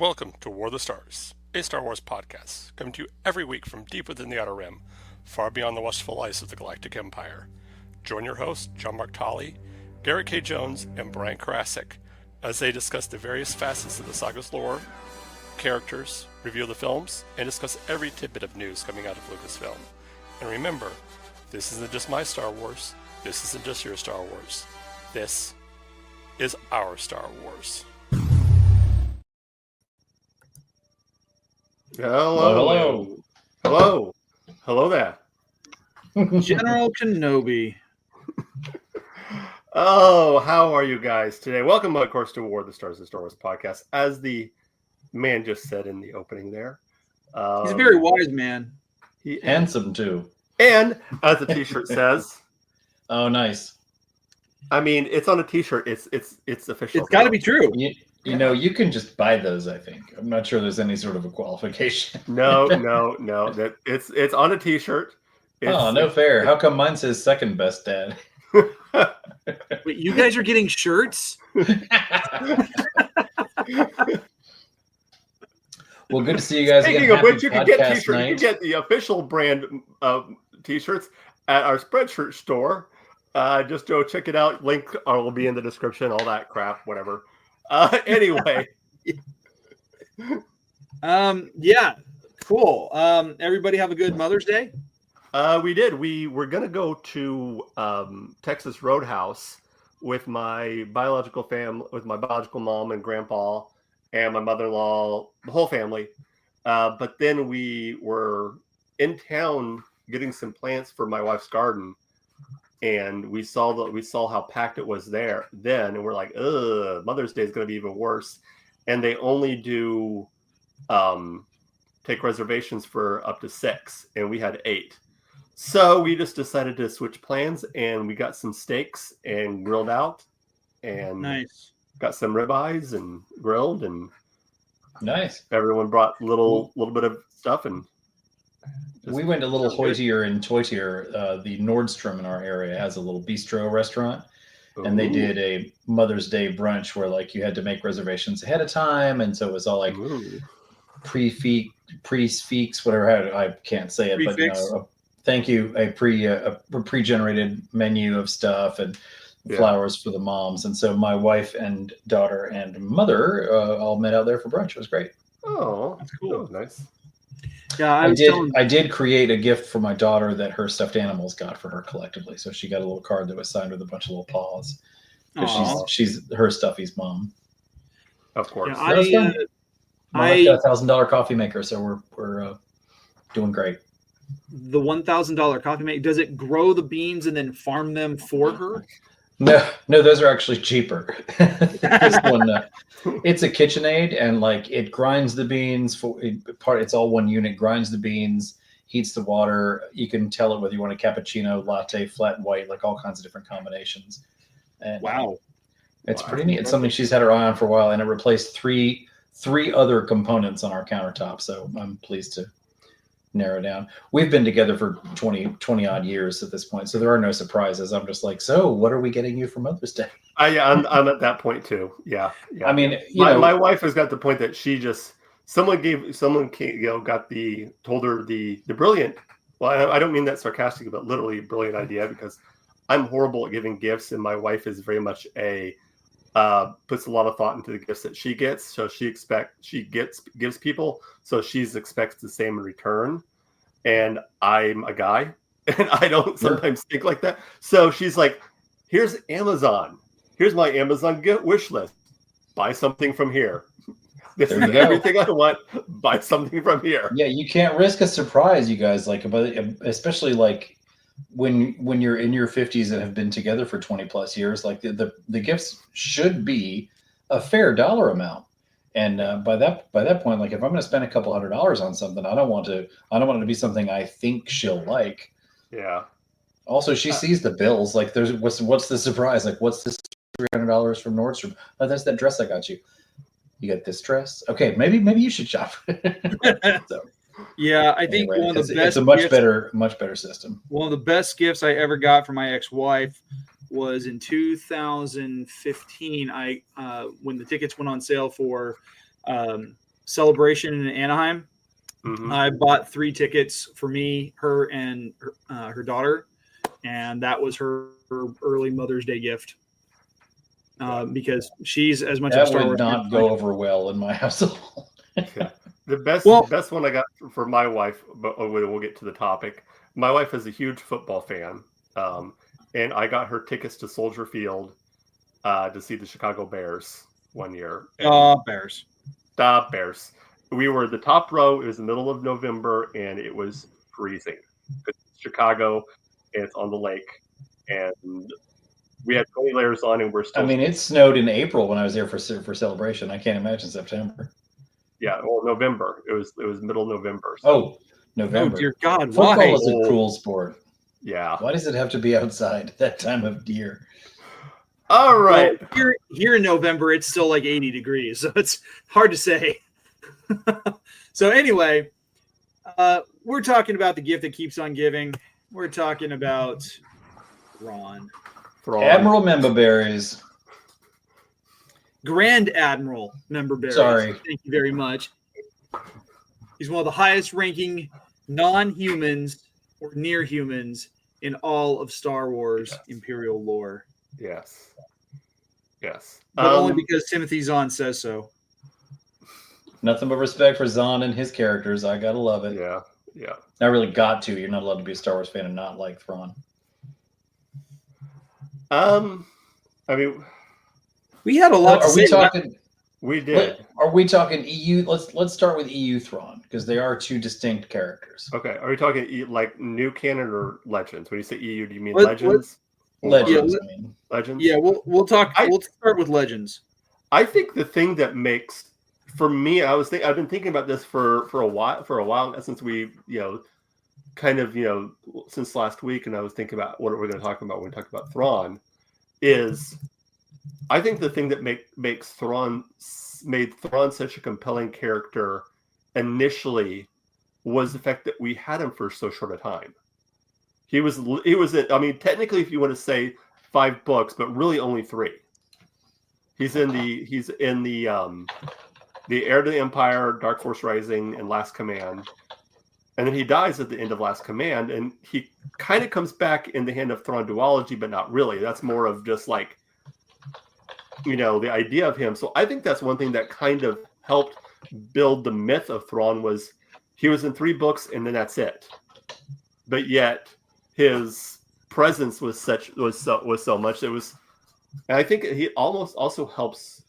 Welcome to War of the Stars, a Star Wars podcast, coming to you every week from deep within the Outer Rim, far beyond the watchful ice of the Galactic Empire. Join your hosts, John Mark Tolley, Garrett K. Jones, and Brian Karasik, as they discuss the various facets of the saga's lore, characters, review the films, and discuss every tidbit of news coming out of Lucasfilm. And remember, this isn't just my Star Wars, this isn't just your Star Wars, this is our Star Wars. Hello. Hello there. General Kenobi. Oh, how are you guys today? Welcome, of course, to War of the Stars, the Star Wars podcast. As the man just said in the opening there. He's a very wise man. Handsome, too. And, as the t-shirt says. Oh, nice. I mean, it's on a t-shirt. It's official. It's got to be true. You know, you can just buy those, I think. I'm not sure there's any sort of a qualification. No. That it's on a t-shirt. No fair. How come mine says second best dad? Wait, you guys are getting shirts? Well, good to see you guys Speaking again. of which, you can get t-shirts. Night. You can get the official brand t-shirts at our Spreadshirt store. Just go check it out. Link will be in the description. All that crap, whatever. Anyway. Yeah, cool. Everybody have a good Mother's Day. We did. We were gonna go to Texas Roadhouse with my biological mom and grandpa and my mother-in-law, the whole family. But then we were in town getting some plants for my wife's garden, and we saw how packed it was there then, and we're like, ugh, Mother's Day is gonna be even worse. And they only do take reservations for up to 6, and we had 8. So we just decided to switch plans, and we got some steaks and grilled out, and Nice. got some ribeyes and grilled, and Nice. everyone brought little bit of stuff, and We went a little hoitier and toitier. The Nordstrom in our area has a little bistro restaurant, and they did a Mother's Day brunch where like you had to make reservations ahead of time, and so it was all like pre-feeks, whatever. I can't say it, but thank you. A pre-generated menu of stuff and flowers for the moms, and so my wife and daughter and mother all met out there for brunch. It was great. Oh, That's cool. that was nice. Yeah, I did create a gift for my daughter that her stuffed animals got for her collectively. So she got a little card that was signed with a bunch of little paws. Because she's her Stuffy's mom. Of course. Yeah, Mom's got a $1,000 coffee maker, so we're doing great. the $1,000 coffee maker, does it grow the beans and then farm them for her? No, those are actually cheaper. This one, it's a KitchenAid, and like it grinds the beans it's all one unit. Grinds the beans, heats the water. You can tell it whether you want a cappuccino, latte, flat white, like all kinds of different combinations. And Wow, it's pretty neat. It's something she's had her eye on for a while, and it replaced three other components on our countertop. So I'm pleased to narrow down. We've been together for 20 odd years at this point, so there are no surprises. I'm just like, so what are we getting you for Mother's Day? I'm at that point too. Yeah. I mean, my wife has got the point that she just told her the brilliant. Well, I don't mean that sarcastically, but literally brilliant idea, because I'm horrible at giving gifts, and my wife is very much puts a lot of thought into the gifts that she gets. So gives people, so she expects the same in return. And I'm a guy, and I don't sometimes think like that. So she's like, "Here's Amazon. Here's my Amazon wish list. Buy something from here. This is everything I want. Buy something from here." Yeah, you can't risk a surprise, you guys. Like, especially like when you're in your 50s and have been together for 20 plus years, like the gifts should be a fair dollar amount. And by that point, like if I'm going to spend a couple $100 on something, I don't want it to be something I think she'll like. Yeah. Also, she sees the bills. Like, there's what's the surprise? Like, what's this $300 from Nordstrom? Oh, that's that dress I got you. You got this dress? Okay, maybe you should shop. So, yeah, I think anyway, one of the best. It's a much better system. One of the best gifts I ever got from my ex-wife was in 2015. When the tickets went on sale for Celebration in Anaheim. Mhm. I bought 3 tickets for me, her, and her daughter, and that was her early Mother's Day gift. Because she's as much of a That Star would Wars fan not as I go am. over well in my household. Yeah. The Well- best one I got for my wife, but we'll get to the topic. My wife is a huge football fan, and I got her tickets to Soldier Field to see the Chicago Bears one year. And Bears. the Bears. We were the top row. It was the middle of November, and it was freezing. It's Chicago, and it's on the lake, and we had 20 layers on, and we're still. I mean, it snowed in April when I was there for Celebration. I can't imagine September. Yeah, well, November. It was middle November. So, Oh, November. Oh dear God! Football Why? is a cruel sport. yeah. Why does it have to be outside that time of year? All right. Well, here in November, it's still like 80 degrees, so it's hard to say. So anyway, we're talking about the gift that keeps on giving. We're talking about Ron, Thrawn. Admiral Memberberries. Grand Admiral member Barry. Sorry. Thank you very much. He's one of the highest ranking non-humans or near humans in all of Star Wars Imperial lore. Yes. Yes. But only because Timothy Zahn says so. Nothing but respect for Zahn and his characters. I gotta love it. Yeah. Yeah. I really got to. You're not allowed to be a Star Wars fan and not like Thrawn. I mean, We had a lot to Are we say about- talking? we did. Are we talking EU? Let's start with EU Thrawn because they are 2 distinct characters. Okay. Are we talking like new canon or legends? When you say EU, do you mean What- legends? Legends. Yeah, I mean, Legends. Yeah, we'll talk. I- We'll start with Legends. I think the thing that makes for me, I've been thinking about this for a while since we since last week, and I was thinking about what we're going to talk about when we talk about Thrawn. Is I think the thing that made Thrawn such a compelling character initially was the fact that we had him for so short a time. He was I mean, technically, if you want to say 5 books, but really only 3. He's in the Heir to the Empire, Dark Force Rising, and Last Command. And then he dies at the end of Last Command, and he kind of comes back in the Hand of Thrawn duology, but not really. That's more of just like, the idea of him. So I think that's one thing that kind of helped build the myth of Thrawn was he was in 3 books, and then that's it. But yet his presence was so much. It was, and I think he almost also helps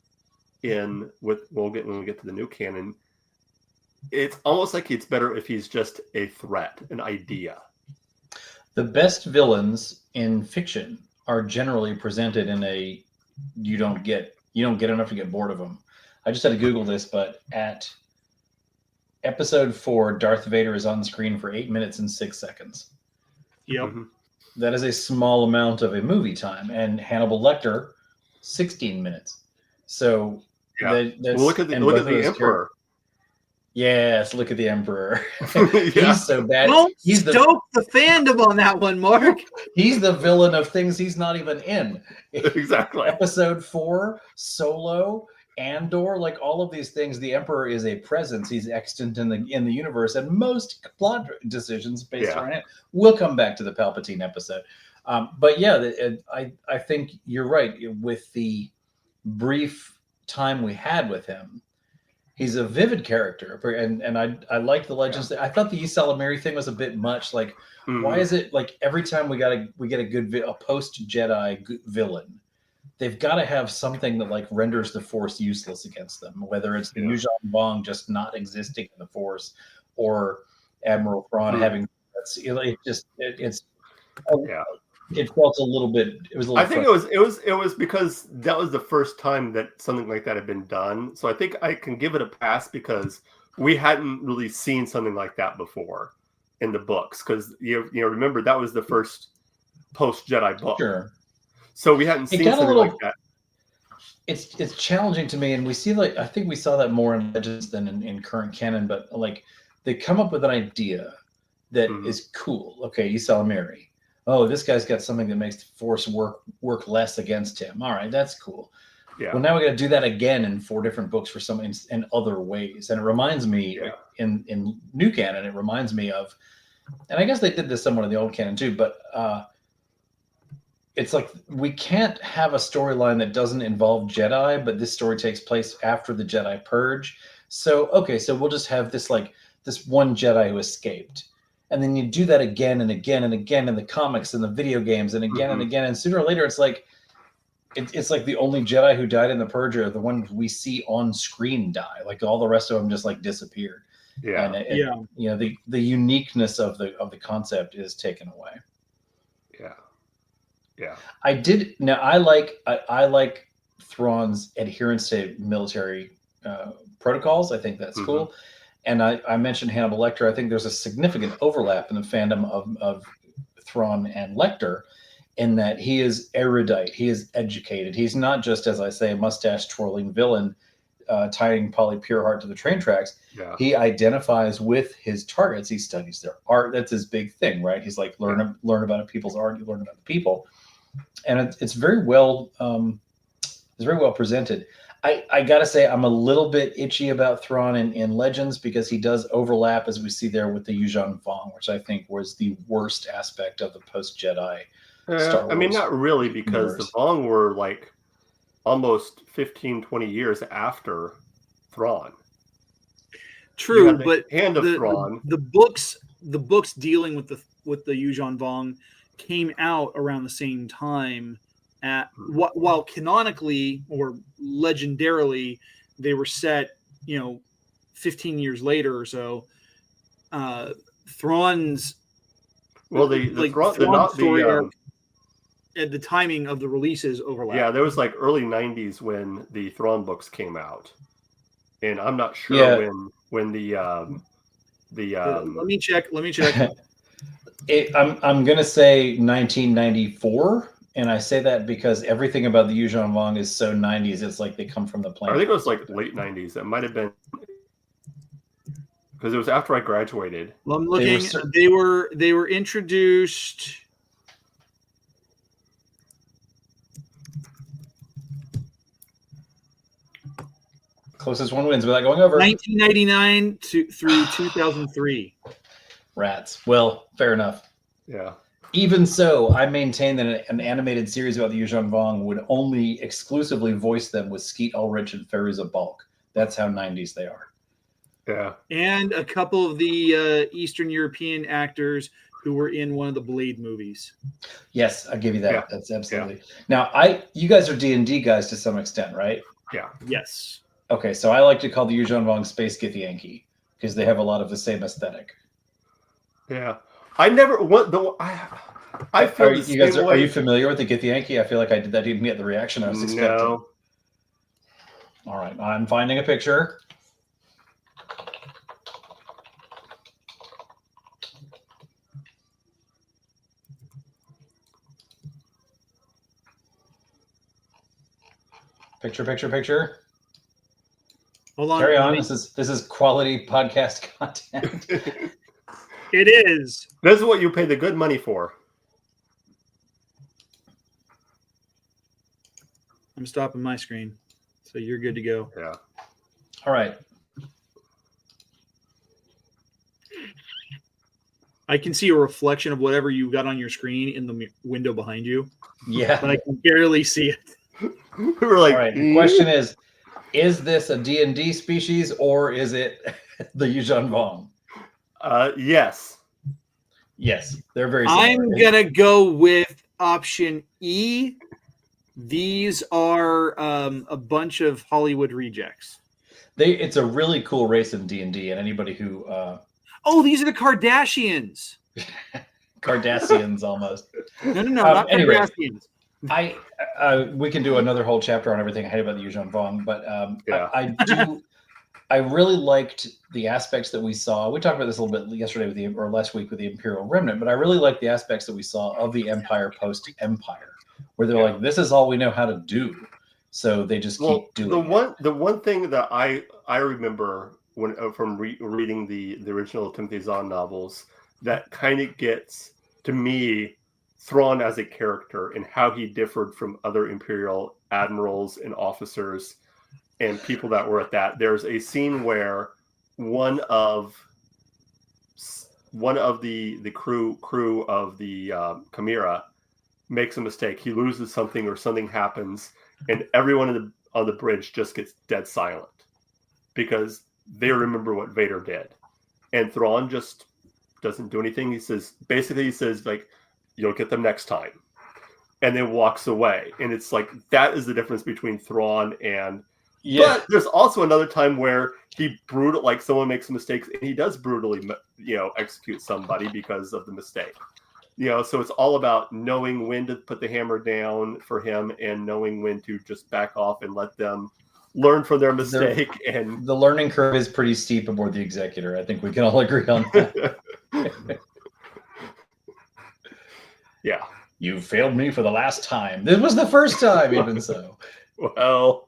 when we get to the new canon. It's almost like it's better if he's just a threat, an idea. the best villains in fiction are generally presented in a you don't get enough to get bored of them. I just had to Google this, but at episode 4, Darth Vader is on screen for 8 minutes and 6 seconds. Yep. Mhm. That is a small amount of a movie time, and Hannibal Lecter, 16 minutes. So Yeah. that's, Well, look at and the both of those Emperor. Yes, look at the Emperor. Yeah. He's so bad. Don't He's stoke the fandom on that one, Mark. he's the villain of things he's not even in. Exactly. Episode 4, Solo, Andor, like all of these things, the Emperor is a presence. He's extant in the universe, and most plot decisions based on it. We'll come back to the Palpatine episode, but yeah, I think you're right. With the brief time we had with him, he's a vivid character, and I like the Legends. I thought the Ysalamiri Mary thing was a bit much. Like, why is it like every time we get a good a post Jedi villain, they've got to have something that like renders the Force useless against them, whether it's the Yuuzhan Vong just not existing in the Force, or Admiral Thrawn having it felt a little bit. It was a little. I think it was because that was the first time that something like that had been done. So I think I can give it a pass because we hadn't really seen something like that before in the books. Because remember that was the first post Jedi book. Sure. So we hadn't seen something like that. It's challenging to me, and we see I think we saw that more in Legends than in current canon. But like they come up with an idea that is cool. Okay, Ysalamiri Mary. Oh, this guy's got something that makes the Force work less against him. All right, that's cool. Yeah. Well, now we got to do that again in 4 different books for some in other ways, and it reminds me in new canon. It reminds me of, and I guess they did this somewhat in the old canon too, but it's like we can't have a storyline that doesn't involve Jedi, but this story takes place after the Jedi Purge. So so we'll just have this one Jedi who escaped, and then you do that again and again and again in the comics and the video games, and again and again, and sooner or later it's like. It's like the only Jedi who died in the Purge are the ones we see on screen die. Like all the rest of them just like disappeared. Yeah. And you know, the uniqueness of the concept is taken away. Yeah. Yeah. I like Thrawn's adherence to military protocols. I think that's cool. And I mentioned Hannibal Lecter. I think there's a significant overlap in the fandom of Thrawn and Lecter, in that he is erudite, he is educated. He's not just, as I say, a mustache twirling villain tying Polly Pureheart to the train tracks. Yeah. He identifies with his targets. He studies their art. That's his big thing, right? He's like, learn about a people's art. You learn about the people, and it's very well presented. I gotta say, I'm a little bit itchy about Thrawn in Legends because he does overlap, as we see there, with the Yuuzhan Vong, which I think was the worst aspect of the post Jedi. I mean, not really, because the Vong were like almost 15, 20 years after Thrawn. True, but Hand of Thrawn. The books dealing with the Yuuzhan Vong came out around the same time. While canonically or legendarily they were set, 15 years later or so. Thrawn's Thrawn story arc. And the timing of the releases overlap. Yeah, there was like early 90s when the Thrawn books came out. And I'm not sure when the let me check. I'm going to say 1994, and I say that because everything about the Yuuzhan Vong is so 90s. It's like they come from the planet. I think it was like late 90s. It might have been because it was after I graduated. Well, I'm looking. They were introduced. Closest one wins without going over. 1999 through 2003. Rats. Well, fair enough. Yeah. Even so, I maintain that an animated series about the Yuuzhan Vong would only exclusively voice them with Skeet Ulrich and Fairuza Balk. That's how 90s they are. Yeah. And a couple of the Eastern European actors who were in one of the Blade movies. Yes, I'll give you that. Yeah. That's absolutely. Yeah. Now, you guys are D&D guys to some extent, right? Yeah. Yes. Okay, so I like to call the Yuuzhan Vong Space Githyanki because they have a lot of the same aesthetic. Yeah. I never I feel you guys are you familiar with the Githyanki? I feel like I didn't get the reaction I was expecting. No. All right, I'm finding a picture. Picture. Hold on. Carry on. This is quality podcast content. It is. This is what you pay the good money for. I'm stopping my screen, so you're good to go. Yeah. All right. I can see a reflection of whatever you got on your screen in the window behind you. Yeah. But I can barely see it. We were like, all right. The question is this a D&D species or is it the Yuuzhan Vong? Yes. Yes. They're very similar. I'm going to go with option E. These are a bunch of Hollywood rejects. It's a really cool race in D&D, and anybody who these are the Kardashians. Cardassians almost. No, not anyway, Kardashians. We can do another whole chapter on everything I hate about the Yuuzhan Vong, but yeah. I really liked the aspects that we saw. We talked about this a little bit yesterday or last week with the Imperial Remnant, but I really liked the aspects that we saw of the Empire post-Empire, where they're like, this is all we know how to do. So they just keep doing the one thing that I remember from reading the original Timothy Zahn novels that kind of gets to me Thrawn as a character and how he differed from other Imperial admirals and officers and people that were at that. There's a scene where one of the crew of the Chimera makes a mistake. He loses something or something happens, and everyone on the bridge just gets dead silent because they remember what Vader did. And Thrawn just doesn't do anything. He says, like, you'll get them next time. And then walks away. And it's like, that is the difference between Thrawn and... Yeah. But there's also another time where he someone makes mistakes and he does brutally, execute somebody because of the mistake. So it's all about knowing when to put the hammer down for him and knowing when to just back off and let them learn from their mistake. And the learning curve is pretty steep aboard the Executor. I think we can all agree on that. Yeah. You failed me for the last time. This was the first time, even so. Well...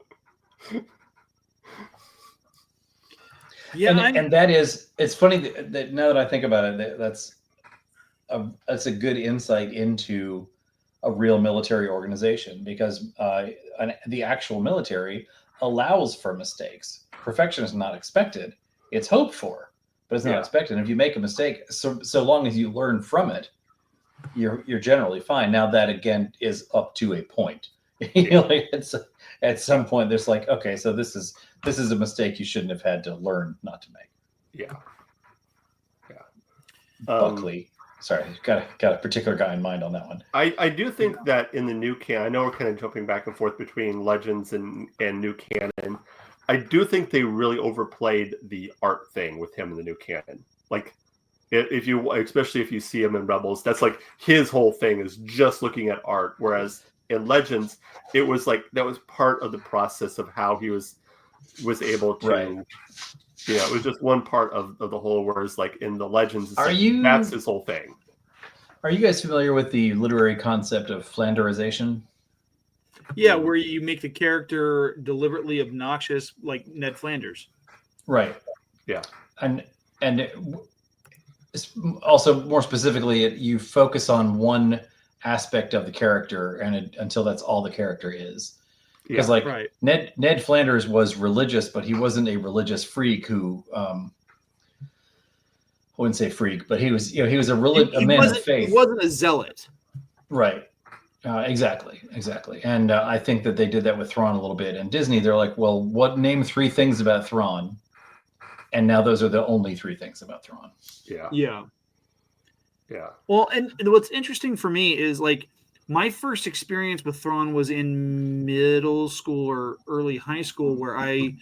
Yeah, and that is, it's funny that now that I think about it, that's a good insight into a real military organization, because the actual military allows for mistakes. Perfection is not expected; it's hoped for, but it's not expected. And if you make a mistake, so long as you learn from it, you're generally fine. Now that again is up to a point. At some point, there's like, okay, so this is a mistake you shouldn't have had to learn not to make. Yeah. Buckley. Sorry, got a particular guy in mind on that one. I do think that in the new canon, I know we're kind of jumping back and forth between Legends and new canon. I do think they really overplayed the art thing with him in the new canon. Like, especially if you see him in Rebels, that's like his whole thing is just looking at art. Whereas in Legends, it was like that was part of the process of how he was able to. Right. It was just one part of the whole. Whereas like in the Legends, that's his whole thing. Are you guys familiar with the literary concept of Flanderization? Yeah, where you make the character deliberately obnoxious, like Ned Flanders. Right. Yeah. And also more specifically, you focus on one aspect of the character until that's all the character is. Because Ned Flanders was religious, but he wasn't a religious freak who I wouldn't say freak, but he was a man of faith. He wasn't a zealot. Right. Exactly. And I think that they did that with Thrawn a little bit. And Disney, they're like, well, name 3 things about Thrawn? And now those are the only 3 things about Thrawn. Yeah. Well, and what's interesting for me is like my first experience with Thrawn was in middle school or early high school, where I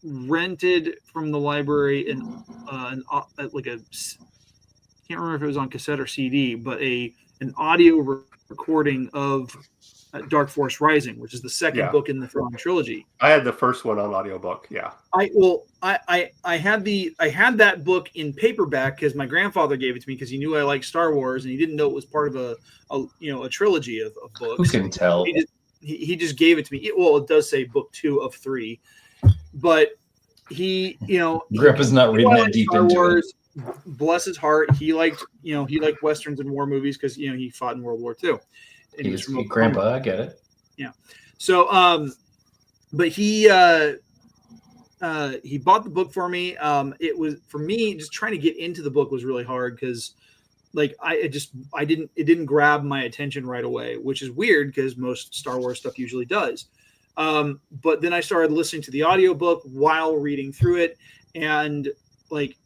rented from the library can't remember if it was on cassette or CD, but an audio recording of Dark Force Rising, which is the second book in the Thrawn trilogy. I had the first one on audiobook. Yeah. I had that book in paperback because my grandfather gave it to me because he knew I liked Star Wars and he didn't know it was part of a trilogy of books. Who can tell? He just gave it to me. Well, it does say book 2 of 3, but Grandpa's not reading that deep Star into Wars. Bless his heart, he liked westerns and war movies because he fought in World War II. He was Grandpa, I get it. Yeah. So, but he bought the book for me. It was for me just trying to get into the book was really hard because, like, it didn't grab my attention right away, which is weird because most Star Wars stuff usually does. But then I started listening to the audiobook while reading through it, and like,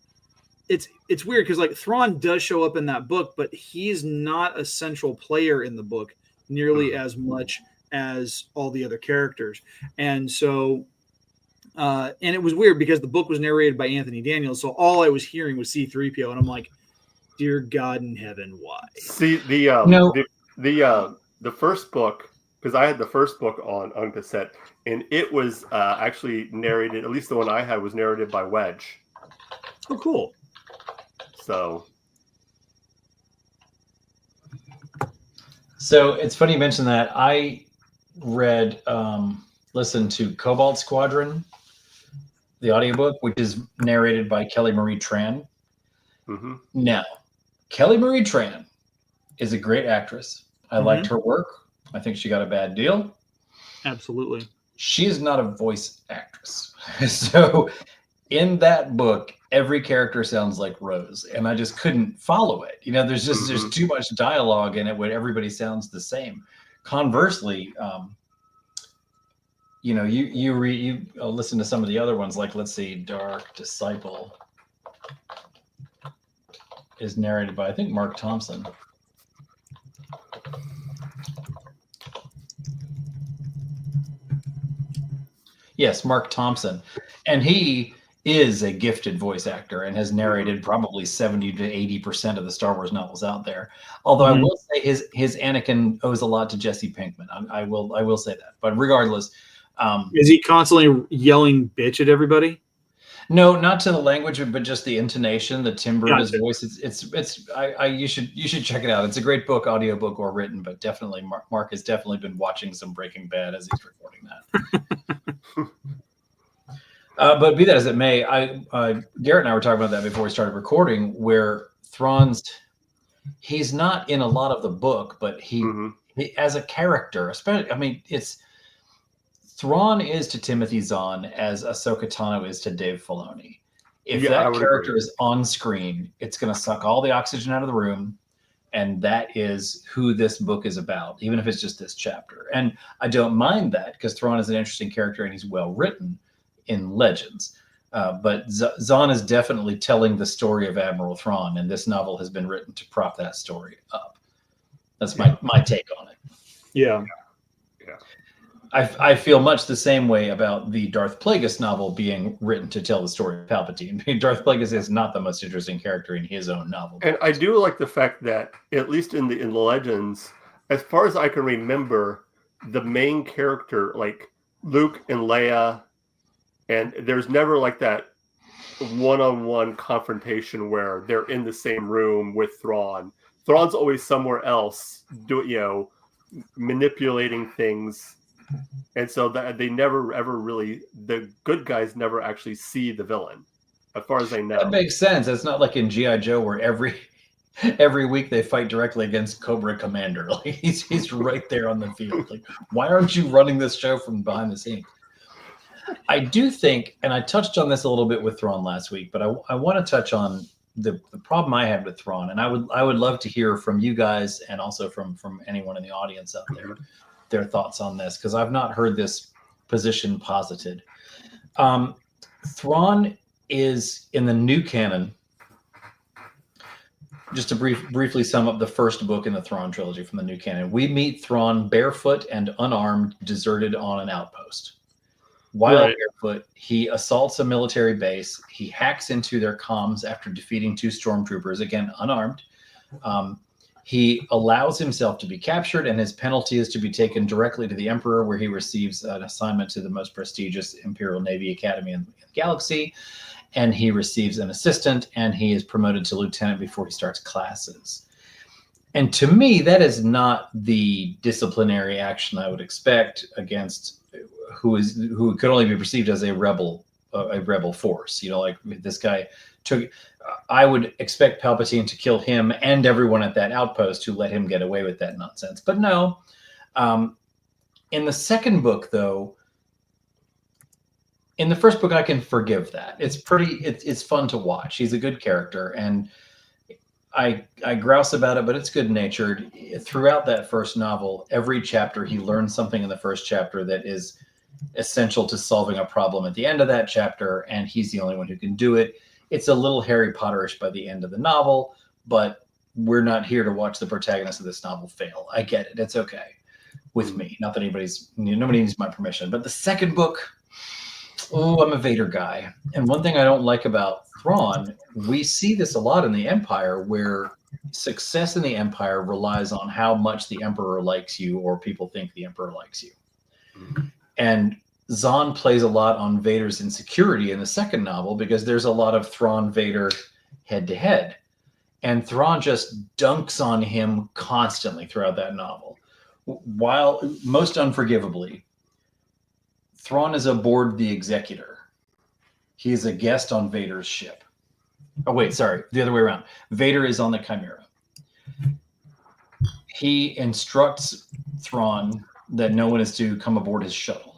it's weird because like Thrawn does show up in that book, but he's not a central player in the book nearly as much as all the other characters. And so, and it was weird because the book was narrated by Anthony Daniels. So all I was hearing was C-3PO. And I'm like, dear God in heaven, why? See the first book, because I had the first book on cassette, and it was actually narrated, at least the one I had was narrated by Wedge. Oh, cool. So it's funny you mentioned that. I listened to Cobalt Squadron, the audiobook, which is narrated by Kelly Marie Tran. Mm-hmm. Now, Kelly Marie Tran is a great actress. I liked her work. I think she got a bad deal. Absolutely. She is not a voice actress. So in that book, every character sounds like Rose, and I just couldn't follow it. There's too much dialogue in it where everybody sounds the same. Conversely, you listen to some of the other ones, like, let's see, Dark Disciple is narrated by, I think, Mark Thompson. Yes, Mark Thompson. And he is a gifted voice actor and has narrated probably 70 to 80% of the Star Wars novels out there. Although I will say his Anakin owes a lot to Jesse Pinkman. I will say that. But regardless, is he constantly yelling bitch at everybody? No, not to the language, but just the intonation, the timbre of his Gotcha. voice. You should check it out. It's a great book, audiobook or written, but definitely Mark has definitely been watching some Breaking Bad as he's recording that. But be that as it may, Garrett and I were talking about that before we started recording, where he's not in a lot of the book, but he as a character, especially, Thrawn is to Timothy Zahn as Ahsoka Tano is to Dave Filoni. If that character is on screen, it's going to suck all the oxygen out of the room, and that is who this book is about, even if it's just this chapter. And I don't mind that, because Thrawn is an interesting character and he's well written in Legends. But Zahn is definitely telling the story of Admiral Thrawn, and this novel has been written to prop that story up. That's my take on it. Yeah. I feel much the same way about the Darth Plagueis novel being written to tell the story of Palpatine. Darth Plagueis is not the most interesting character in his own novel. And I do like the fact that, at least in the Legends, as far as I can remember, the main character, like Luke and Leia, and there's never like that one-on-one confrontation where they're in the same room with Thrawn. Thrawn's always somewhere else, manipulating things. And so that they never ever really, the good guys never actually see the villain, as far as I know. That makes sense. It's not like in G.I. Joe where every week they fight directly against Cobra Commander. Like he's right there on the field. Like, why aren't you running this show from behind the scenes? I do think, and I touched on this a little bit with Thrawn last week, but I want to touch on the problem I had with Thrawn, and I would love to hear from you guys and also from anyone in the audience out there. Their thoughts on this, because I've not heard this position posited. Thrawn is in the new canon. Just to briefly sum up the first book in the Thrawn trilogy from the new canon, we meet Thrawn barefoot and unarmed, deserted on an outpost. While barefoot, he assaults a military base. He hacks into their comms after defeating 2 stormtroopers, again unarmed. He allows himself to be captured, and his penalty is to be taken directly to the Emperor, where he receives an assignment to the most prestigious Imperial Navy Academy in the galaxy. And he receives an assistant, and he is promoted to lieutenant before he starts classes. And to me, that is not the disciplinary action I would expect against who could only be perceived as a rebel force. Like this guy took. I would expect Palpatine to kill him and everyone at that outpost who let him get away with that nonsense. But no. In the second book, though, in the first book, I can forgive that. It's fun to watch. He's a good character, and I grouse about it, but it's good-natured. Throughout that first novel, every chapter, he learns something in the first chapter that is essential to solving a problem at the end of that chapter, and he's the only one who can do it. It's a little Harry Potterish by the end of the novel, but we're not here to watch the protagonist of this novel fail. I get it. It's okay with me. Not that nobody needs my permission. But the second book, I'm a Vader guy. And one thing I don't like about Thrawn, we see this a lot in the Empire, where success in the Empire relies on how much the Emperor likes you or people think the Emperor likes you. Mm-hmm. And Zahn plays a lot on Vader's insecurity in the second novel, because there's a lot of Thrawn-Vader head-to-head. And Thrawn just dunks on him constantly throughout that novel. While, most unforgivably, Thrawn is aboard the Executor. He is a guest on Vader's ship. Oh, wait, sorry. The other way around. Vader is on the Chimera. He instructs Thrawn that no one is to come aboard his shuttle.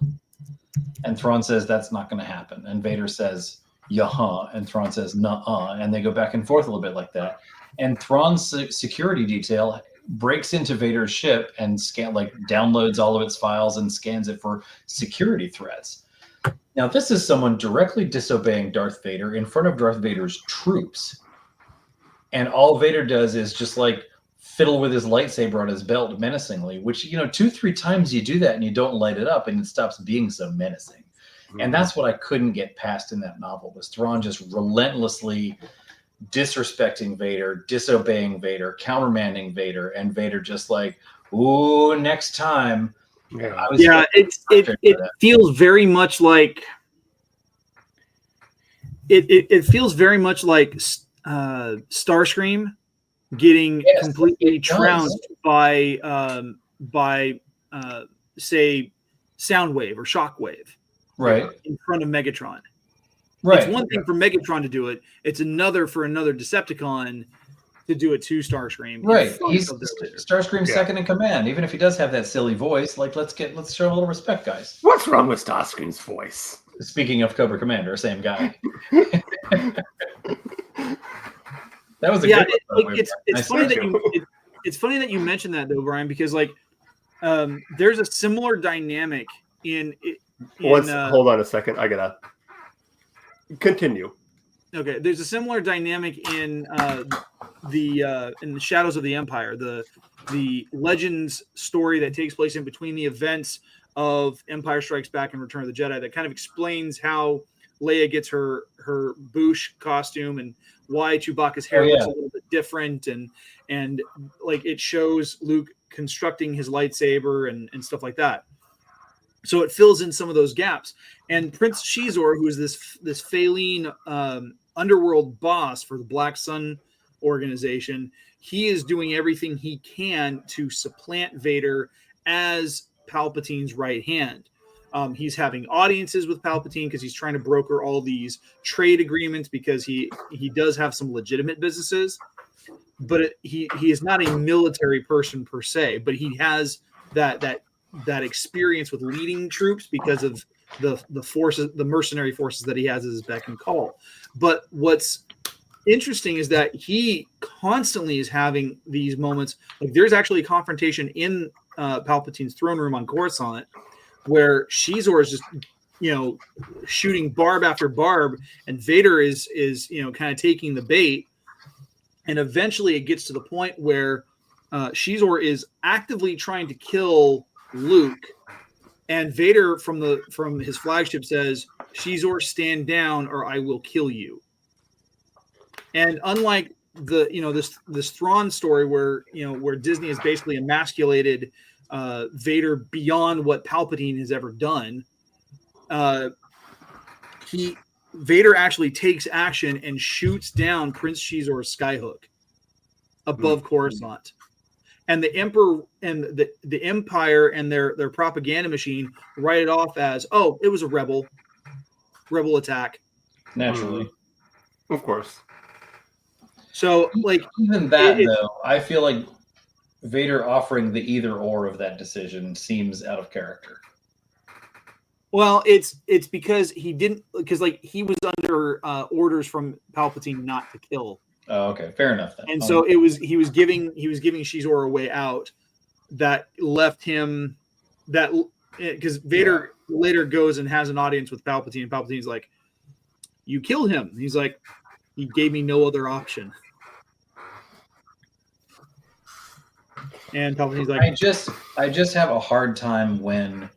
And Thrawn says that's not going to happen. And Vader says, "Yuh-huh," and Thrawn says, "Nuh-uh," and they go back and forth a little bit like that. And Thrawn's security detail breaks into Vader's ship and downloads all of its files and scans it for security threats. Now, this is someone directly disobeying Darth Vader in front of Darth Vader's troops. And all Vader does is just fiddle with his lightsaber on his belt menacingly, which, 2-3 times you do that and you don't light it up and it stops being so menacing. Mm-hmm. And that's what I couldn't get past in that novel, was Thrawn just relentlessly disrespecting Vader, disobeying Vader, countermanding Vader, and Vader just ooh, next time. Yeah, it feels very much like it feels very much like Starscream getting completely trounced by say Soundwave or Shockwave, right, in front of Megatron. Right. It's one thing for Megatron to do it. It's another for another Decepticon to do it to Starscream. Right. He's Starscream's second in command. Even if he does have that silly voice, let's show him a little respect, guys. What's wrong with Starscream's voice? Speaking of Cobra Commander, same guy. That was a good one. It's funny that it's funny that you mentioned that though, Brian, because there's a similar dynamic in hold on a second. I gotta continue. Okay, there's a similar dynamic in the Shadows of the Empire, the Legends story that takes place in between the events of Empire Strikes Back and Return of the Jedi, that kind of explains how Leia gets her Boushh costume and why Chewbacca's hair looks a little bit different, and it shows Luke constructing his lightsaber and stuff like that. So it fills in some of those gaps. And Prince Xizor, who is this Phaline underworld boss for the Black Sun organization, he is doing everything he can to supplant Vader as Palpatine's right hand. He's having audiences with Palpatine because he's trying to broker all these trade agreements, because he does have some legitimate businesses, but he is not a military person per se, but he has that experience with leading troops because of the forces, the mercenary forces that he has at his beck and call. But what's interesting is that he constantly is having these moments. There's actually a confrontation in Palpatine's throne room on Coruscant where Xizor is just shooting barb after barb, and Vader is kind of taking the bait, and eventually it gets to the point where Xizor is actively trying to kill Luke, and Vader from his flagship says, "Xizor, stand down or I will kill you." And unlike this Thrawn story where Disney has basically emasculated Vader beyond what Palpatine has ever done, Vader actually takes action and shoots down Prince Xizor's skyhook above Coruscant. And the Emperor and the Empire and their propaganda machine write it off as, oh, it was a rebel attack. Naturally. Of course. So, even that, though, I feel like Vader offering the either or of that decision seems out of character. Well, it's because he was under orders from Palpatine not to kill. Oh, okay, fair enough then. And so he was giving Xizor a way out that left him because Vader later goes and has an audience with Palpatine, and Palpatine's like, "You killed him." He's like, "He gave me no other option." And Palpatine's like, I just have a hard time when,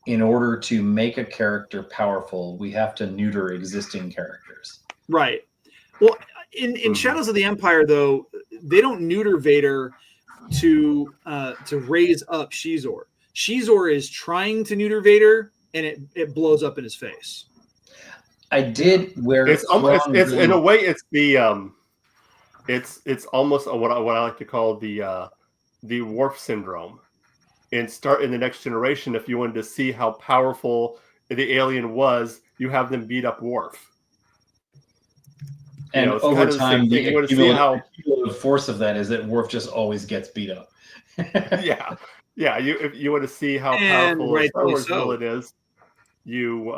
in order to make a character powerful, we have to neuter existing characters. Right. Well, in Shadows of the Empire, though, they don't neuter Vader to raise up Xizor. Xizor is trying to neuter Vader, and it blows up in his face. I did where it's in a way it's the it's almost what I like to call the Worf syndrome. In the Next Generation, if you wanted to see how powerful the alien was, you have them beat up Worf. And over time, the force of that is that Worf just always gets beat up. Yeah. Yeah, if you want to see how And powerful a Star rightfully Wars so. villain is, you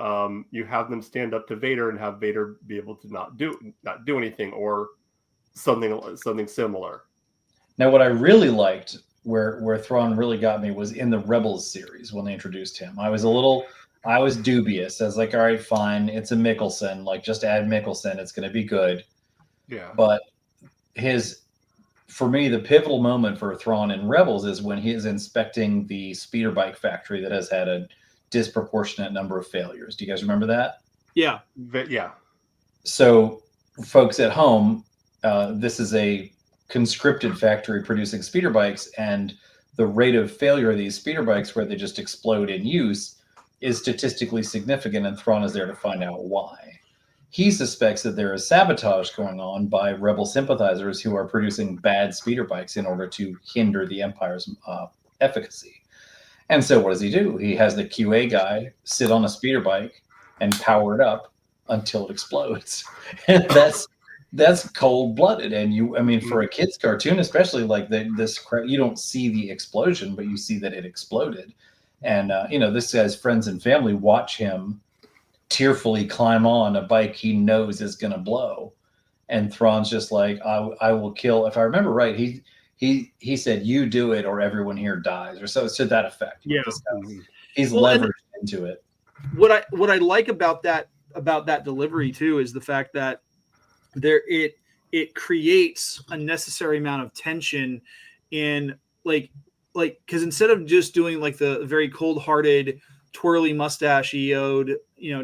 have them stand up to Vader and have Vader be able to not do anything or something similar. Now, what I really liked, where Thrawn really got me, was in the Rebels series when they introduced him. I was dubious. I was like, all right, fine, it's a Mickelson. Like, just add Mickelson, it's going to be good. Yeah, But for me, the pivotal moment for Thrawn in Rebels is when he is inspecting the speeder bike factory that has had a disproportionate number of failures. Do you guys remember that? Yeah. yeah, So, folks at home, this is a conscripted factory producing speeder bikes, and the rate of failure of these speeder bikes, where they just explode in use, is statistically significant, and Thrawn is there to find out why. He suspects that there is sabotage going on by rebel sympathizers who are producing bad speeder bikes in order to hinder the Empire's efficacy. And so what does he do? He has the QA guy sit on a speeder bike and power it up until it explodes. And that's cold-blooded. And for a kid's cartoon, especially like you don't see the explosion, but you see that it exploded. And this guy's friends and family watch him tearfully climb on a bike he knows is going to blow, and Thrawn's just like, I will kill. If I remember right, he said, "You do it, or everyone here dies," or so to that effect. Yeah. He's Well, leveraged into it. What I like about that delivery too is the fact that it creates a necessary amount of tension in like because instead of just doing like the very cold-hearted, twirly mustachioed,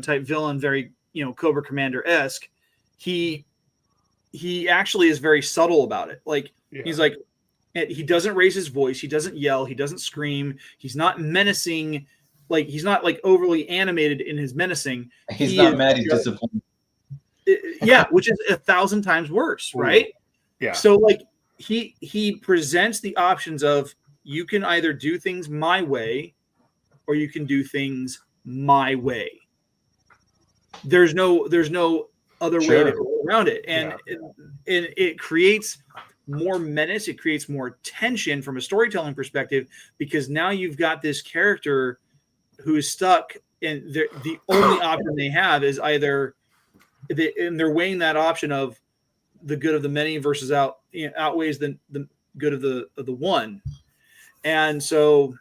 type villain, very, Cobra Commander-esque, he actually is very subtle about it. Like, he's like, he doesn't raise his voice, he doesn't yell, he doesn't scream, he's not menacing, like he's not like overly animated in his menacing. He's not mad, he's disciplined. Yeah, which is 1,000 times worse, right? Yeah. So like he presents the options of, you can either do things my way or you can do things my way. There's no other way to go around it. And it creates more menace, it creates more tension from a storytelling perspective, because now you've got this character who is stuck, and the only option they have is either and they're weighing that option of the good of the many versus outweighs the good of the one. And so,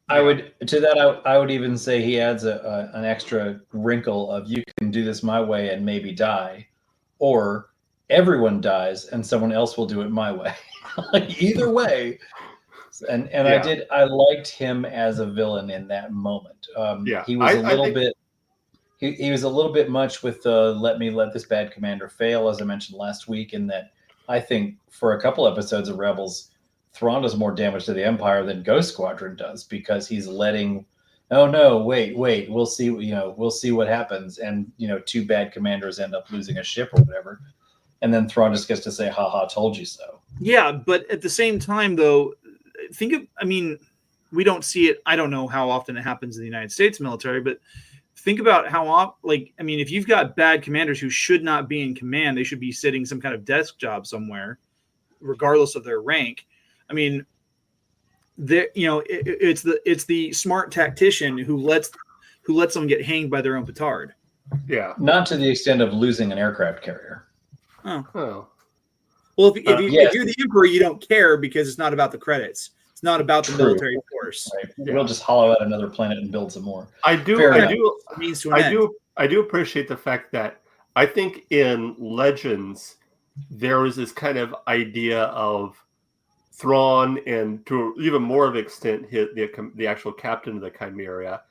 I would even say he adds an extra wrinkle of, you can do this my way and maybe die, or everyone dies and someone else will do it my way. Either way. And I liked him as a villain in that moment. He was he was a little bit much with the let this bad commander fail, as I mentioned last week, in that I think for a couple episodes of Rebels, Thrawn does more damage to the Empire than Ghost Squadron does, because he's letting, oh no, wait, we'll see what happens, and two bad commanders end up losing a ship or whatever, and then Thrawn just gets to say, "Ha, told you so." Yeah, but at the same time, though, we don't see it. I don't know how often it happens in the United States military, but think about how if you've got bad commanders who should not be in command, they should be sitting some kind of desk job somewhere, regardless of their rank. It's the smart tactician who lets them get hanged by their own petard. Yeah. Not to the extent of losing an aircraft carrier. Oh. Well, if you're the Emperor, you don't care, because it's not about the credits. It's not about the military force. Right. Yeah. We'll just hollow out another planet and build some more. I do appreciate the fact that I think in Legends there is this kind of idea of Thrawn, and to even more of an extent, the actual captain of the Chimera,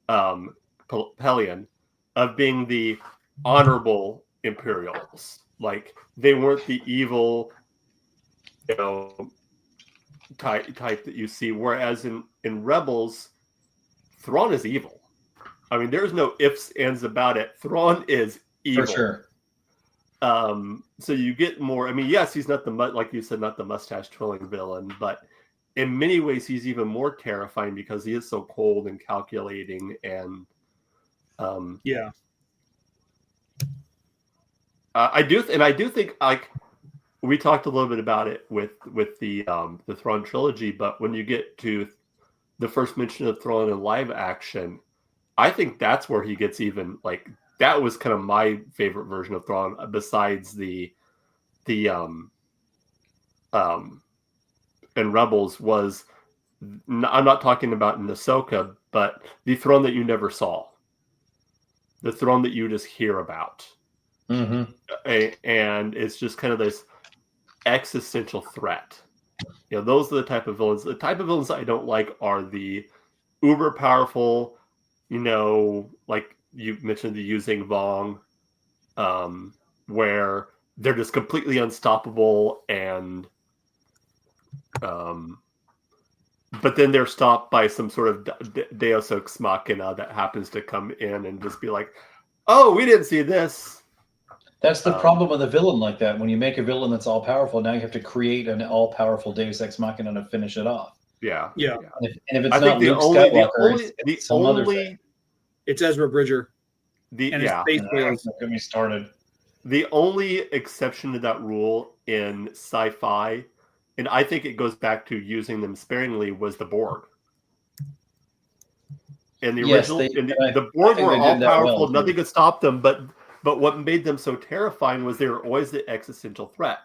Pelion, of being the honorable Imperials. Like, they weren't the evil, type that you see. Whereas in Rebels, Thrawn is evil. I mean, there's no ifs, ands about it. Thrawn is evil. For sure. So you get more. I mean, yes, he's not like you said, not the mustache twirling villain, but in many ways he's even more terrifying because he is so cold and calculating, and I do think, like, we talked a little bit about it with the Thrawn trilogy, but when you get to the first mention of Thrawn in live action, I think that's where he gets even like that was kind of my favorite version of Thrawn besides the and Rebels was I'm not talking about in Ahsoka, but the Thrawn that you never saw, the Thrawn that you just hear about, Mm-hmm. and it's just kind of this existential threat. You know, those are the type of villains. The type of villains I don't like are the uber powerful, you know, like you mentioned the using Vong, where they're just completely unstoppable and but then they're stopped by some sort of Deus Ex Machina that happens to come in and just be like, "Oh, we didn't see this." That's the problem with a villain like that. When you make a villain that's all powerful, now you have to create an all powerful Deus Ex Machina to finish it off. Yeah, Yeah. And if it's I not think the Luke only, Skywalker, the it's some other only, thing. It's Ezra Bridger the and his yeah, space whales. Don't get me started. the only exception to that rule in sci-fi, and I think it goes back to using them sparingly, was the Borg. In the Yes, original, I the Borg think were they all did that powerful; well, nothing too. could stop them. But what made them so terrifying was they were always the existential threat.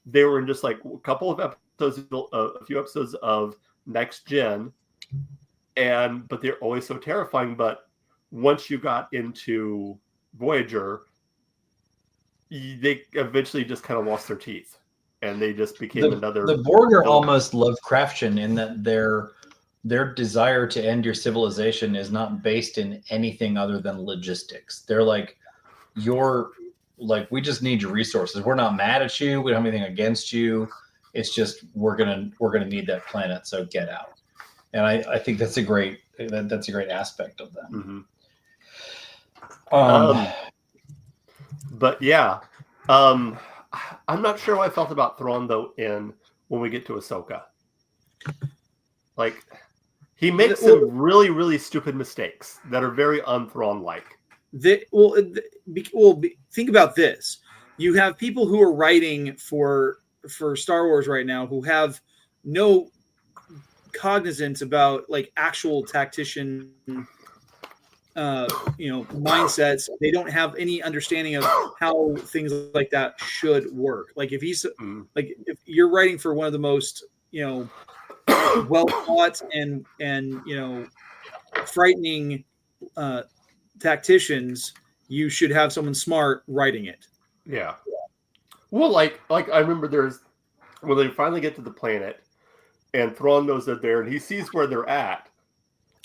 They were in just like a couple of episodes, a few episodes of Next Gen, but they're always so terrifying. But once you got into Voyager, they eventually just kind of lost their teeth, and they just became another. The Borg are villain. almost Lovecraftian in that their desire to end your civilization is not based in anything other than logistics. They're like, we just need your resources. We're not mad at you. We don't have anything against you. It's just we're gonna need that planet, so get out. And I think that's a great aspect of them. Mm-hmm. But yeah, I'm not sure how I felt about Thrawn though. When we get to Ahsoka, like he makes some really really stupid mistakes that are very un-Thrawn like. Think about this. You have people who are writing for Star Wars right now who have no cognizance about like actual tactician mindsets. They don't have any understanding of how things like that should work. Like if if you're writing for one of the most well thought and frightening tacticians, you should have someone smart writing it. Yeah. Well, like I remember when they finally get to the planet and Thrawn knows they're there and he sees where they're at.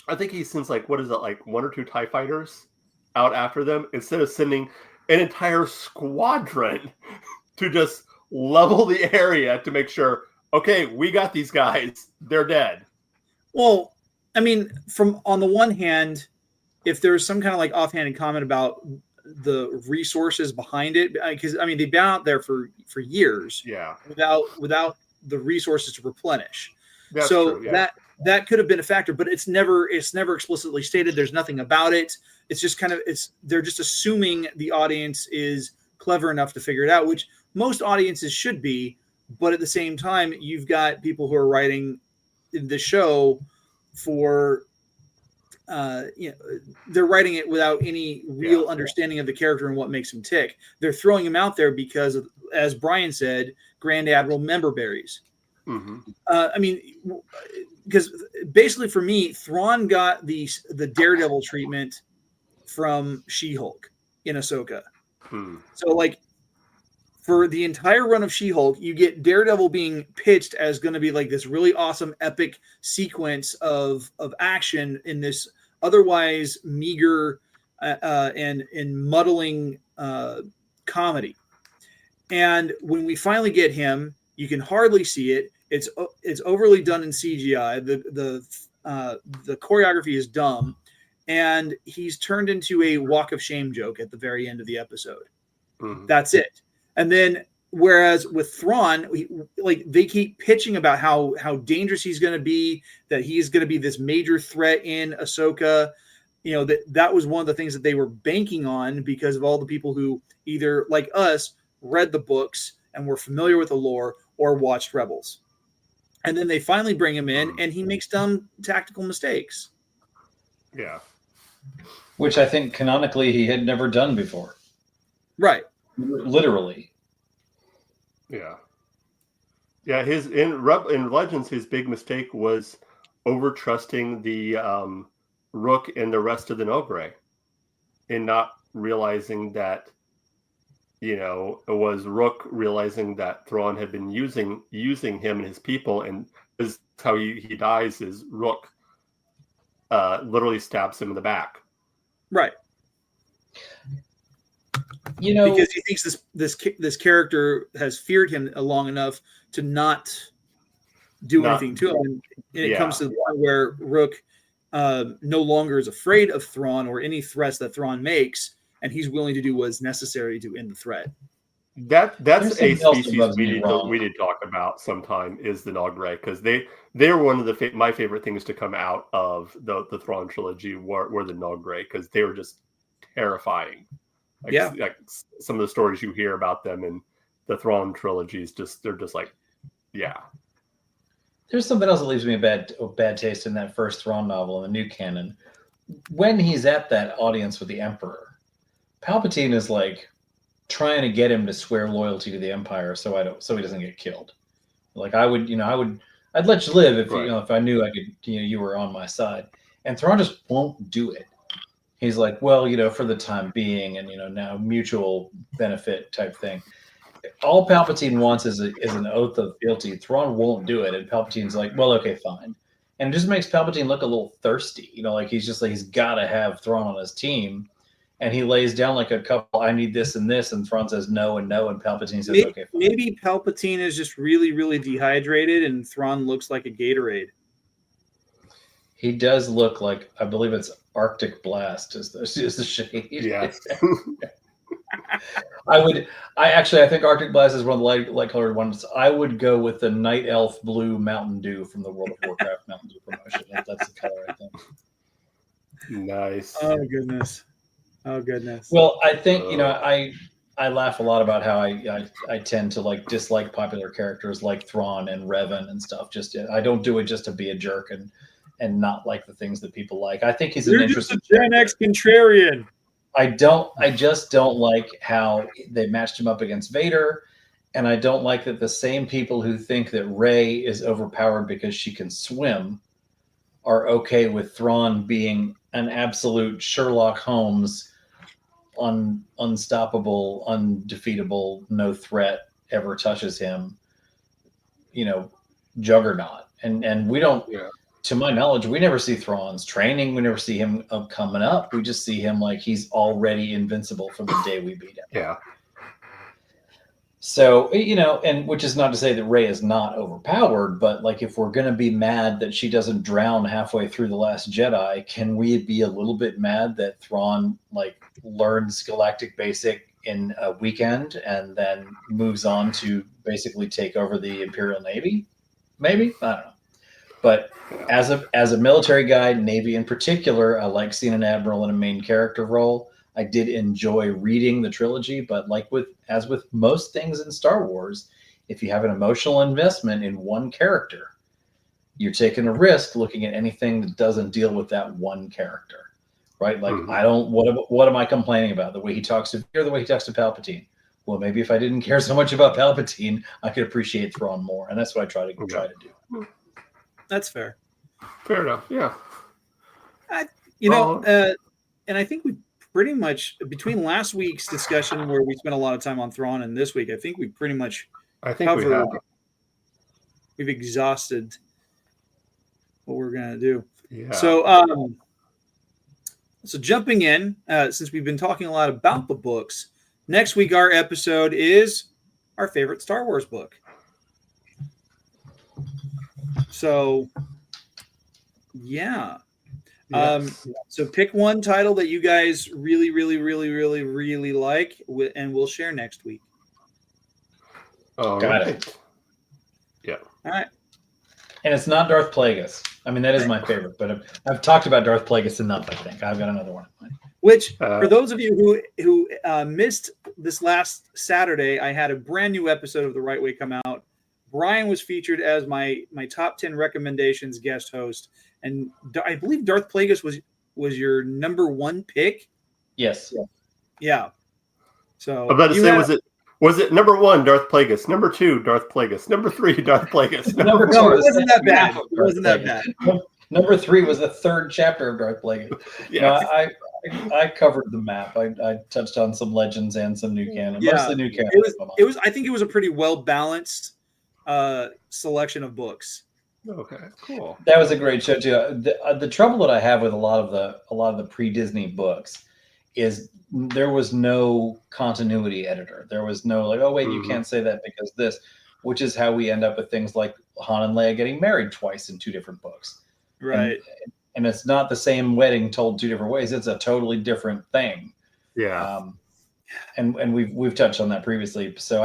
I think he sends like one or two TIE fighters out after them instead of sending an entire squadron to just level the area to make sure, okay, we got these guys. They're dead. Well, I mean, on the one hand, if there's some kind of like offhanded comment about the resources behind it, because I mean they've been out there for years, without the resources to replenish. That's so true, yeah. that could have been a factor, but it's never explicitly stated. There's nothing about it. It's just they're just assuming the audience is clever enough to figure it out, which most audiences should be. But at the same time, you've got people who are writing the show for they're writing it without any real understanding of the character and what makes him tick. They're throwing him out there because of, as Brian said, Grand Admiral member berries. Mm-hmm. I mean, because basically for me, Thrawn got the Daredevil treatment from She-Hulk in Ahsoka. So like for the entire run of She-Hulk, you get Daredevil being pitched as going to be like this really awesome epic sequence of action in this otherwise meager and muddling comedy. And when we finally get him, you can hardly see it. It's overly done in CGI. The choreography is dumb, and he's turned into a walk of shame joke at the very end of the episode. Mm-hmm. That's it. And then, whereas with Thrawn, they keep pitching about how dangerous he's going to be, that he's going to be this major threat in Ahsoka. That was one of the things that they were banking on because of all the people who either, like us, read the books and were familiar with the lore or watched Rebels. And then they finally bring him in, and he makes dumb tactical mistakes. Yeah. Which I think canonically he had never done before. Right. Literally. Yeah. Yeah, in Legends, his big mistake was over trusting the Rook and the rest of the Noghri, and not realizing that, it was Rook realizing that Thrawn had been using him and his people, and this is how he dies. Is Rook literally stabs him in the back. Right. Because he thinks this character has feared him long enough to not do anything to him. And it comes to the point where Rook no longer is afraid of Thrawn or any threats that Thrawn makes, and he's willing to do what is necessary to end the threat. That's a species we did talk about sometime, is the Noghri, because they're one of my favorite things to come out of the Thrawn trilogy were the Noghri, because they were just terrifying. Like some of the stories you hear about them in the Thrawn trilogies, they're just like, yeah. There's something else that leaves me a bad taste in that first Thrawn novel in the new canon. When he's at that audience with the Emperor, Palpatine is like trying to get him to swear loyalty to the Empire so he doesn't get killed. Like I'd let you live if if I knew I could, you were on my side. And Thrawn just won't do it. He's like, well, for the time being, and now mutual benefit type thing. All Palpatine wants is an oath of fealty. Thrawn won't do it, and Palpatine's like, well, okay, fine. And it just makes Palpatine look a little thirsty. Like he's got to have Thrawn on his team, and he lays down like a couple, I need this and this, and Thrawn says no and no, and Palpatine says okay, fine. Maybe Palpatine is just really, really dehydrated, and Thrawn looks like a Gatorade. He does look like, I believe it's Arctic Blast is the shade. Yeah. I think Arctic Blast is one of the light colored ones. I would go with the Night Elf Blue Mountain Dew from the World of Warcraft Mountain Dew promotion. That's the color, I think. Nice. Oh goodness. Well, I think I laugh a lot about how I tend to dislike popular characters like Thrawn and Revan and stuff. I don't do it just to be a jerk and not like the things that people like. I think he's an interesting Gen X contrarian. I just don't like how they matched him up against Vader, and I don't like that the same people who think that Rey is overpowered because she can swim are okay with Thrawn being an absolute Sherlock Holmes, unstoppable, undefeatable, no threat ever touches him, juggernaut. And we don't, to my knowledge, we never see Thrawn's training. We never see him coming up. We just see him like he's already invincible from the day we beat him. Yeah. So, and which is not to say that Rey is not overpowered, but if we're going to be mad that she doesn't drown halfway through The Last Jedi, can we be a little bit mad that Thrawn learns Galactic Basic in a weekend and then moves on to basically take over the Imperial Navy? Maybe? I don't know. But as a military guy, Navy in particular, I like seeing an admiral in a main character role. I did enjoy reading the trilogy, but as with most things in Star Wars, if you have an emotional investment in one character, you're taking a risk looking at anything that doesn't deal with that one character, right? What am I complaining about? The way he talks to Vader, the way he talks to Palpatine. Well, maybe if I didn't care so much about Palpatine, I could appreciate Thrawn more, and that's what I try to do. That's fair. Fair enough. Yeah. And I think we pretty much, between last week's discussion where we spent a lot of time on Thrawn and this week, I think we pretty much we've exhausted what we're going to do. Yeah. So jumping in, since we've been talking a lot about the books, next week our episode is our favorite Star Wars book. So, yeah. So pick one title that you guys really, really, really, really, really like, and we'll share next week. Got it. Yeah. All right. And it's not Darth Plagueis. I mean, that is my favorite, but I've talked about Darth Plagueis enough, I think. I've got another one in mind. Which, for those of you who missed this last Saturday, I had a brand new episode of The Right Way come out. Brian was featured as my top 10 recommendations guest host, and I believe Darth Plagueis was your number one pick. Yes. Yeah. So I'm about to say, was it number one, Darth Plagueis, number two, Darth Plagueis, number three, Darth Plagueis? No, it wasn't that bad. It wasn't that bad. Number 3 was the third chapter of Darth Plagueis. Yeah. No, I covered the map. I touched on some legends and some new canon. Yeah. Mostly new canon. It was. I think it was a pretty well balanced selection of books. Okay, cool. That was a great show too. The trouble that I have with a lot of the pre-Disney books is there was no continuity editor. There was no like, oh wait, you can't say that because this, which is how we end up with things like Han and Leia getting married twice in 2 different books. Right. And it's not the same wedding told 2 different ways. It's a totally different thing. Yeah. And we've touched on that previously. So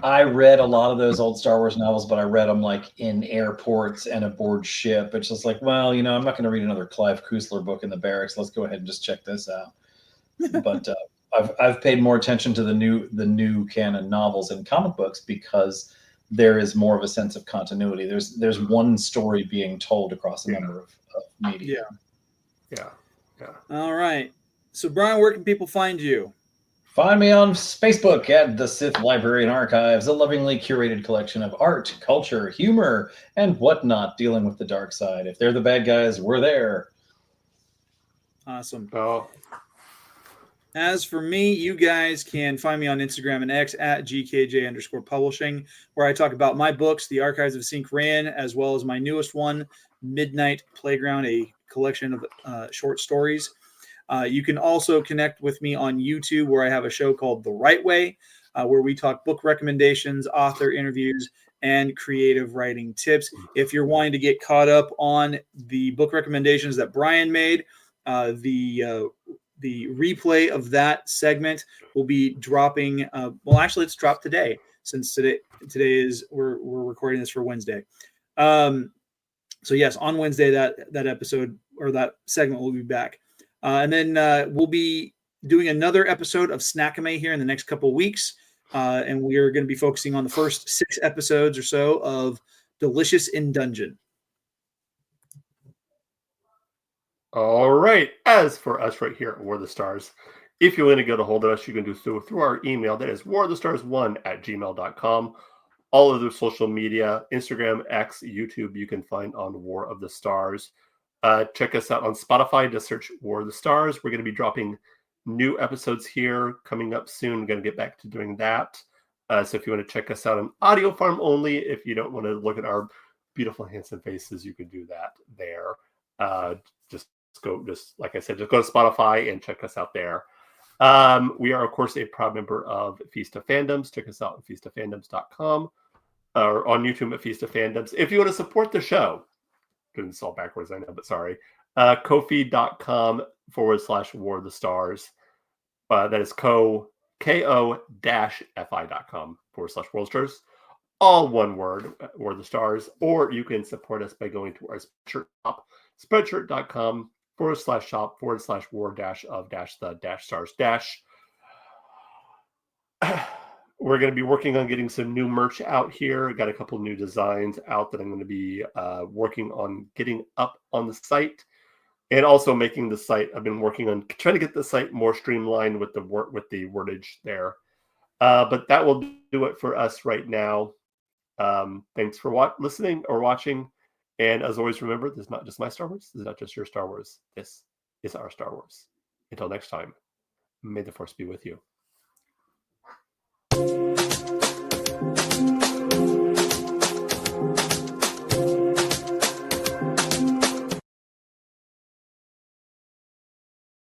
I read a lot of those old Star Wars novels, but I read them like in airports and aboard ship. It's just like, well, I'm not going to read another Clive Kusler book in the barracks. Let's go ahead and just check this out. But I've paid more attention to the new canon novels and comic books because there is more of a sense of continuity. There's one story being told across a number of media. Yeah. All right. So Brian, where can people find you? Find me on Facebook at the Sith Library and Archives, a lovingly curated collection of art, culture, humor, and whatnot dealing with the dark side. If they're the bad guys, we're there. Awesome. Oh. As for me, you guys can find me on Instagram and X at GKJ_publishing, where I talk about my books, The Archives of Sync Ran, as well as my newest one, Midnight Playground, a collection of short stories. You can also connect with me on YouTube, where I have a show called The Right Way, where we talk book recommendations, author interviews, and creative writing tips. If you're wanting to get caught up on the book recommendations that Brian made, the replay of that segment will be dropping. Actually, it's dropped today, since today is we're recording this for Wednesday. So yes, on Wednesday that episode or that segment will be back. And then we'll be doing another episode of Snackame here in the next couple of weeks. And we are going to be focusing on the first 6 episodes or so of Delicious in Dungeon. All right. As for us right here at War of the Stars, if you want to get a hold of us, you can do so through our email. That is warofthestars1@gmail.com. All of the social media, Instagram, X, YouTube, you can find on War of the Stars. Check us out on Spotify. Just search War of the Stars. We're going to be dropping new episodes here coming up soon. We're going to get back to doing that. So if you want to check us out on audio form only, if you don't want to look at our beautiful, handsome faces, you can do that there. Just like I said, just go to Spotify and check us out there. We are, of course, a proud member of Feast of Fandoms. Check us out at feastoffandoms.com or on YouTube at Feast of Fandoms. If you want to support the show, doing this all backwards, I know, but sorry. Ko-fi.com /War of the Stars. That is ko-fi.com /World of Stars. All one word, War of the Stars. Or you can support us by going to our Spreadshirt shop, spreadshirt.com /shop /war-of-the-stars-. We're going to be working on getting some new merch out here. Got a couple of new designs out that I'm going to be working on getting up on the site, and also making the site. I've been working on trying to get the site more streamlined with the wordage there. But that will do it for us right now. Thanks for listening or watching. And as always, remember, this is not just my Star Wars. This is not just your Star Wars. This is our Star Wars. Until next time, may the Force be with you.